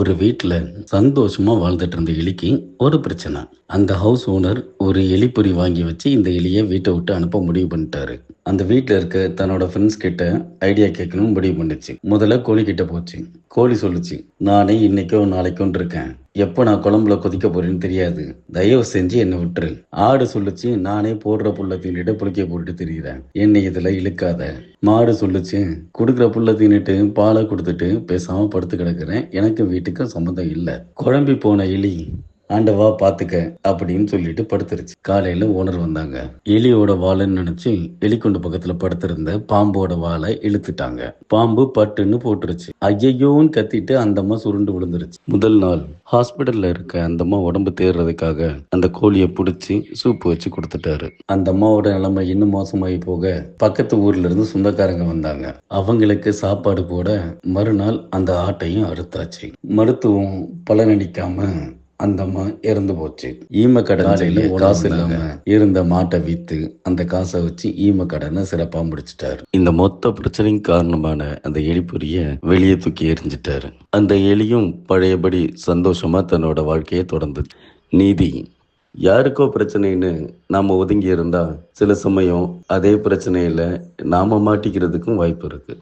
ஒரு வீட்டில் சந்தோஷமா வாழ்ந்துட்டு இருந்த எலிக்கு ஒரு பிரச்சனை. அந்த ஹவுஸ் ஓனர் ஒரு எலிப்பொறி வாங்கி வச்சு இந்த எலியை வீட்டை விட்டு அனுப்ப முடிவு பண்ணிட்டாரு. அந்த வீட்டில் இருக்க தன்னோட ஃப்ரெண்ட்ஸ் கிட்ட ஐடியா கேட்கணும் முடிவு பண்ணுச்சு. முதல்ல கோழி கிட்ட போச்சு. கோழி சொல்லுச்சு, நானே இன்னைக்கோ நாளைக்கோன்னு இருக்கேன். எப்போ நான் குழம்புல கொதிக்க போறேன்னு தெரியாது. தயவு செஞ்சு என்னை விட்டுரு. ஆடு சொல்லுச்சு, நானே போடுற புல்ல தின்னுட்டு புளிக்க போட்டுட்டு திரியிறேன். என்னை இதுல இழுக்காத. மாடு சொல்லுச்சு, கொடுக்குற புல்ல தின்னுட்டு பாலை கொடுத்துட்டு பேசாம படுத்து கிடக்குறேன். எனக்கு வீட்டுக்கு சம்மந்தம் இல்லை. குழம்பி போன எலி, ஆண்டவா பாத்துக்க அப்படின்னு சொல்லிட்டு படுத்துருச்சு. காலையில ஓனர் வந்தாங்க. எலியோட வாழைன்னு நினைச்சு எலிக்குண்டு பக்கத்துல படுத்திருந்த பாம்போட வாழை இழுத்துட்டாங்க. பாம்பு பட்டுன்னு போட்டுருச்சு. ஐயோன்னு கத்திட்டு அந்தம்மா சுருண்டு விழுந்துருச்சு. முதல் நாள் ஹாஸ்பிட்டல்ல இருக்க அந்தம்மா உடம்பு தேர்றதுக்காக அந்த கோழியை பிடிச்சி சூப்பு வச்சு கொடுத்துட்டாரு. அந்த அம்மாவோட நிலைமை இன்னும் மோசமாகி போக பக்கத்து ஊர்ல இருந்து சொந்தக்காரங்க வந்தாங்க. அவங்களுக்கு சாப்பாடு போட மறுநாள் அந்த ஆட்டையும் அறுத்தாச்சு. மருத்துவம் பலனளிக்காம அந்த அம்மா இறந்து போச்சு. ஈம கடனால காசு இல்லாம இருந்த மாட்டை வித்து அந்த காசை வச்சு ஈம கடனை சிறப்பா முடிச்சிட்டாரு. இந்த மொத்த பிரச்சனைக்கு காரணமான அந்த எலிப்பொரிய வெளியே தூக்கி எறிஞ்சிட்டாரு. அந்த எலியும் பழையபடி சந்தோஷமா தன்னோட வாழ்க்கையை தொடர்ந்தது. நீதி, யாருக்கோ பிரச்சனைன்னு நாம ஒதுங்கி இருந்தா சில சமயம் அதே பிரச்சனையில நாம மாட்டிக்கிறதுக்கும் வாய்ப்பு இருக்கு.